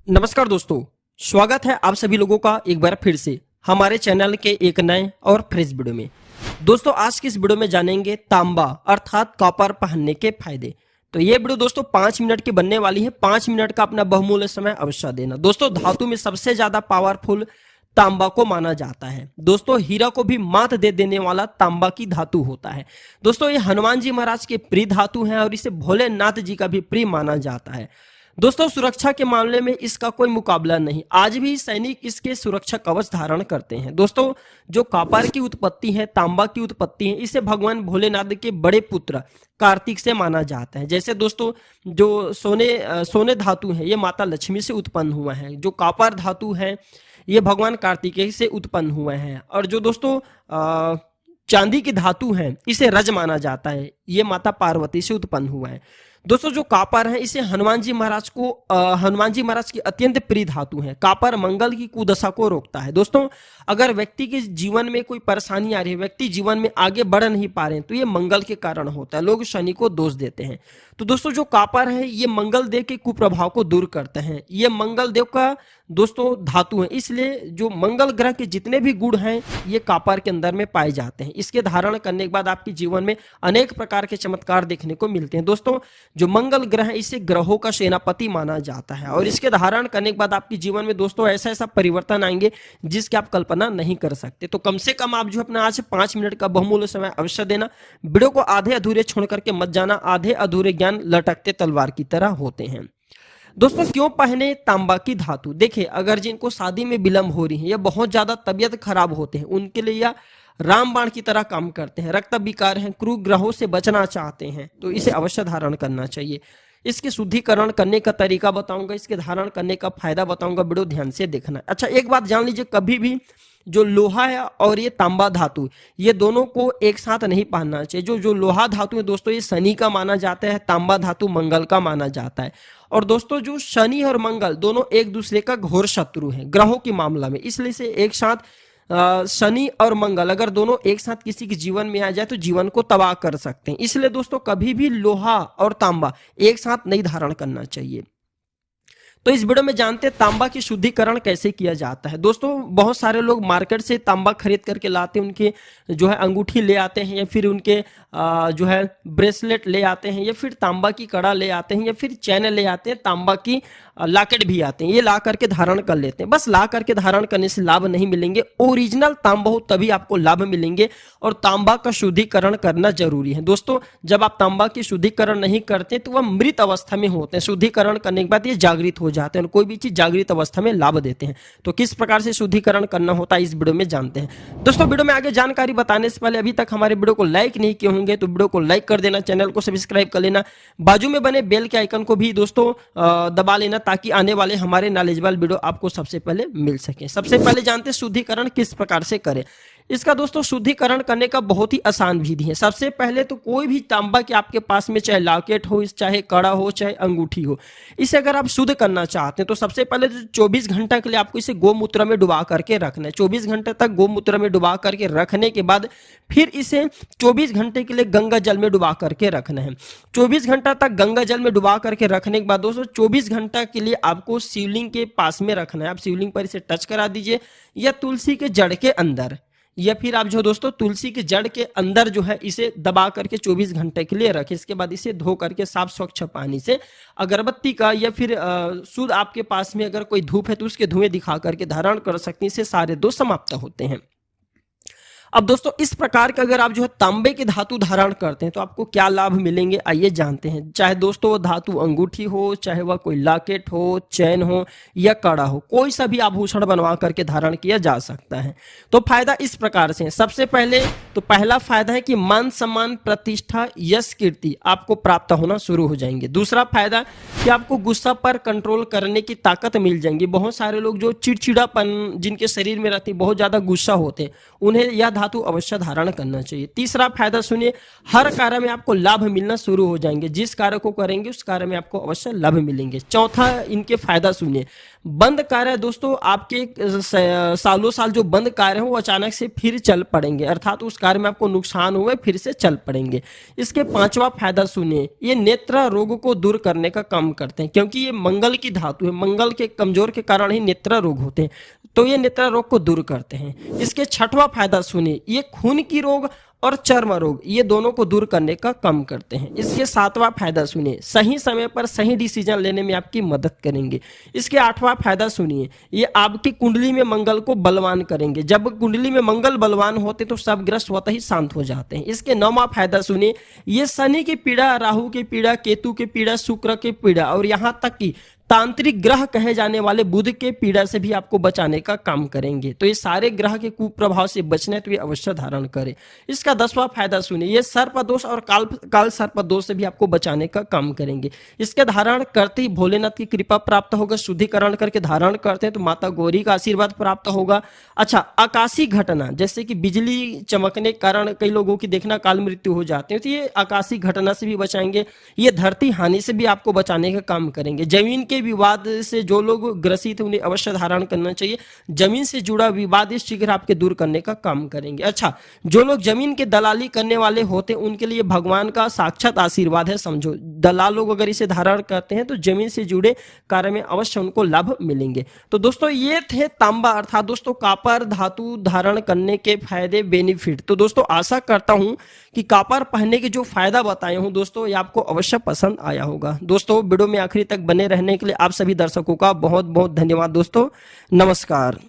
नमस्कार दोस्तों, स्वागत है आप सभी लोगों का एक बार फिर से हमारे चैनल के एक नए और फ्रेश वीडियो में। दोस्तों आज की इस वीडियो में जानेंगे तांबा अर्थात कॉपर पहनने के फायदे। तो ये वीडियो दोस्तों 5 मिनट की बनने वाली है। 5 मिनट का अपना बहुमूल्य समय अवश्य देना। दोस्तों धातु में सबसे ज्यादा पावरफुल तांबा को माना जाता है। दोस्तों हीरा को भी मात दे देने वाला तांबा की धातु होता है। दोस्तों ये हनुमान जी महाराज के प्रिय धातु है और इसे भोलेनाथ जी का भी प्रिय माना जाता है। दोस्तों सुरक्षा के मामले में इसका कोई मुकाबला नहीं। आज भी सैनिक इसके सुरक्षा कवच धारण करते हैं। दोस्तों जो कॉपर की उत्पत्ति है, तांबा की उत्पत्ति है, इसे भगवान भोलेनाथ के बड़े पुत्र कार्तिक से माना जाता है। जैसे दोस्तों जो सोने धातु है ये माता लक्ष्मी से उत्पन्न हुआ है। जो कॉपर धातु है ये भगवान कार्तिकेय से उत्पन्न हुए हैं। और जो दोस्तों चांदी की धातु है इसे रज माना जाता है, ये माता पार्वती से उत्पन्न हुआ है। दोस्तों जो कॉपर है इसे हनुमान जी महाराज की अत्यंत प्रिय धातु है। कॉपर मंगल की कुदशा को रोकता है। दोस्तों अगर व्यक्ति के जीवन में कोई परेशानी आ रही है, व्यक्ति जीवन में आगे बढ़ नहीं पा रहे हैं, तो ये मंगल के कारण होता है। लोग शनि को दोष देते हैं। तो दोस्तों जो कॉपर है ये मंगल देव के कुप्रभाव को दूर करते हैं। ये मंगल देव का दोस्तों धातु है, इसलिए जो मंगल ग्रह के जितने भी गुण हैं ये कॉपर के अंदर में पाए जाते हैं। इसके धारण करने के बाद आपके जीवन में अनेक प्रकार के चमत्कार देखने को मिलते हैं। दोस्तों जो मंगल ग्रह है इसे ग्रहों का सेनापति माना जाता है और इसके धारण करने के बाद आपके जीवन में दोस्तों ऐसा ऐसा परिवर्तन आएंगे जिसकी आप कल्पना नहीं कर सकते। तो कम से कम आप जो अपना आज 5 मिनट का बहुमूल्य समय अवश्य देना। वीडियो को आधे अधूरे छोड़ करके मत जाना। आधे अधूरे ज्ञान लटकते तलवार की तरह होते हैं। दोस्तों क्यों पहने तांबा की धातु? देखिए अगर जिनको शादी में विलंब हो रही है या बहुत ज्यादा तबियत खराब होते हैं उनके लिए या रामबाण की तरह काम करते हैं, रक्त विकार हैं, क्रूर ग्रहों से बचना चाहते हैं, तो इसे अवश्य धारण करना चाहिए। इसके शुद्धिकरण करने का तरीका बताऊंगा, इसके धारण करने का फायदा बताऊंगा, वीडियो ध्यान से देखना। अच्छा एक बात जान लीजिए, कभी भी जो लोहा है और ये तांबा धातु ये दोनों को एक साथ नहीं पहनना चाहिए। जो लोहा धातु है दोस्तों ये शनि का माना जाता है, तांबा धातु मंगल का माना जाता है। और दोस्तों जो शनि और मंगल दोनों एक दूसरे का घोर शत्रु है ग्रहों के मामला में, इसलिए से एक साथ शनि और मंगल अगर दोनों एक साथ किसी के जीवन में आ जाए तो जीवन को तबाह कर सकते हैं। इसलिए दोस्तों कभी भी लोहा और तांबा एक साथ नहीं धारण करना चाहिए। तो इस वीडियो में जानते हैं तांबा की शुद्धिकरण कैसे किया जाता है। दोस्तों बहुत सारे लोग मार्केट से तांबा खरीद करके लाते हैं, उनके जो है अंगूठी ले आते हैं या फिर उनके जो है ब्रेसलेट ले आते हैं या फिर तांबा की कड़ा ले आते हैं या फिर चैन ले आते हैं, तांबा की लॉकेट भी आते हैं। ये ला करके धारण कर लेते हैं। बस ला करके धारण करने से लाभ नहीं मिलेंगे, ओरिजिनल तांबा हो तभी आपको लाभ मिलेंगे। और तांबा का शुद्धिकरण करना जरूरी है। दोस्तों जब आप तांबा की शुद्धिकरण नहीं करते तो वह मृत अवस्था में होते हैं। शुद्धिकरण करने के बाद ये जागृत हो जाते हैं और कोई भी चीज जागृत अवस्था में लाभ देते हैं। तो किस प्रकार से शुद्धिकरण करना होता है इस वीडियो में जानते हैं। दोस्तों वीडियो में आगे जानकारी बताने से पहले अभी तक हमारे वीडियो को लाइक नहीं किए होंगे तो वीडियो को लाइक कर देना, चैनल को सब्सक्राइब कर लेना, बाजू में बने बेल के आइकन को भी दोस्तों दबा लेना ताकि आने वाले हमारे नॉलेजेबल वीडियो आपको सबसे पहले मिल सके। सबसे पहले जानते हैं शुद्धिकरण किस प्रकार से करें। इसका दोस्तों शुद्धिकरण करने का बहुत ही आसान विधि है। सबसे पहले तो कोई भी तांबा के आपके पास में चाहे लॉकेट हो, चाहे कड़ा हो, चाहे अंगूठी हो, इसे अगर आप शुद्ध करना चाहते हैं तो सबसे पहले 24 घंटा के लिए आपको इसे गोमूत्र में डुबा करके रखना है। 24 घंटे तक गोमूत्र में डुबा करके रखने के बाद फिर इसे 24 घंटे के लिए गंगा जल में डुबा करके रखना है। 24 घंटा तक गंगा जल में डुबा करके रखने के बाद दोस्तों 24 घंटा के लिए आपको शिवलिंग के पास में रखना है। आप शिवलिंग पर इसे टच करा दीजिए या तुलसी के जड़ के अंदर, या फिर आप जो दोस्तों तुलसी के जड़ के अंदर जो है इसे दबा करके 24 घंटे के लिए रखें। इसके बाद इसे धो करके साफ स्वच्छ पानी से अगरबत्ती का या फिर शुद्ध आपके पास में अगर कोई धूप है तो उसके धुएं दिखा करके धारण कर सकते हैं। इससे सारे दोष समाप्त होते हैं। अब दोस्तों इस प्रकार का अगर आप जो है तांबे की धातु धारण करते हैं तो आपको क्या लाभ मिलेंगे आइए जानते हैं। चाहे दोस्तों वो धातु अंगूठी हो, चाहे वह कोई लॉकेट हो, चैन हो या कड़ा हो, कोई सा भी आभूषण बनवा करके धारण किया जा सकता है। तो फायदा इस प्रकार से है। सबसे पहले तो पहला फायदा है कि मान सम्मान, प्रतिष्ठा, यश, कीर्ति आपको प्राप्त होना शुरू हो जाएंगे। दूसरा फायदा कि आपको गुस्सा पर कंट्रोल करने की ताकत मिल जाएंगी। बहुत सारे लोग जो चिड़चिड़ापन जिनके शरीर में रहती है, बहुत ज्यादा गुस्सा होते हैं, उन्हें यह धातु अवश्य धारण करना चाहिए। तीसरा फायदा सुनिए, हर कार्य में आपको लाभ मिलना शुरू हो जाएंगे। जिस कार्य को करेंगे उस कार्य में आपको अवश्य लाभ मिलेंगे। चौथा इनके फायदा सुनिए, बंद कार्य दोस्तों आपके सालों साल जो बंद कार्य है वो अचानक से फिर चल पड़ेंगे, अर्थात उस कार्य में आपको नुकसान हुए फिर से चल पड़ेंगे। इसके पांचवा फायदा सुनिए, ये नेत्र रोग को दूर करने का काम करते हैं, क्योंकि ये मंगल की धातु है, मंगल के कमजोर के कारण ही नेत्र रोग होते हैं, तो ये नेत्र रोग को दूर करते हैं। इसके छठवां फायदा सुनिए, ये खून की रोग और चर्म रोग ये दोनों को दूर करने का काम करते हैं। इसके सातवां फायदा सुनिए, सही समय पर सही डिसीजन लेने में आपकी मदद करेंगे। इसके आठवां फायदा सुनिए, ये आपकी कुंडली में मंगल को बलवान करेंगे। जब कुंडली में मंगल बलवान होते तो सब ग्रह स्वतः ही शांत हो जाते हैं। इसके नौवां फायदा सुनिए, ये शनि की पीड़ा, राहु की पीड़ा, केतु की पीड़ा, शुक्र की पीड़ा और यहाँ तक कि तांत्रिक ग्रह कहे जाने वाले बुध के पीड़ा से भी आपको बचाने का काम करेंगे। तो ये सारे ग्रह के कुप्रभाव से बचने तो ये अवश्य धारण करें। इसका 10वां फायदा सुनिए, ये सर्पदोष और काल सर्पदोष से भी आपको बचाने का काम करेंगे। इसके धारण करते ही भोलेनाथ की कृपा प्राप्त होगा। शुद्धिकरण करके धारण करते हैं तो माता गौरी का आशीर्वाद प्राप्त होगा। अच्छा, आकाशीय घटना जैसे कि बिजली चमकने के कारण कई लोगों की देखना काल मृत्यु हो जाती है, तो ये आकाशीय घटना से भी बचाएंगे। ये धरती हानि से भी आपको बचाने का काम करेंगे। जमीन के विवाद से जो लोग ग्रसित हैं उन्हें अवश्य धारण करना चाहिए। जमीन से जुड़ा विवाद शीघ्र आपके दूर करने का काम करेंगे। अच्छा, जो लोग जमीन के दलाली करने वाले होते हैं उनके लिए भगवान का साक्षात आशीर्वाद है। समझो, दलाल लोग अगर इसे धारण करते हैं तो जमीन से जुड़े कार्य में अवश्य उनको लाभ मिलेंगे। तो दोस्तों ये थे तांबा अर्थात दोस्तों कॉपर धातु धारण करने के फायदे, बेनिफिट। तो दोस्तों आशा करता हूं कि कॉपर पहनने के जो फायदा बताए हूं दोस्तों ये आपको अवश्य पसंद आया होगा। दोस्तों वीडियो में आखिरी तक बने रहने के लिए आप सभी दर्शकों का बहुत बहुत धन्यवाद दोस्तों। नमस्कार।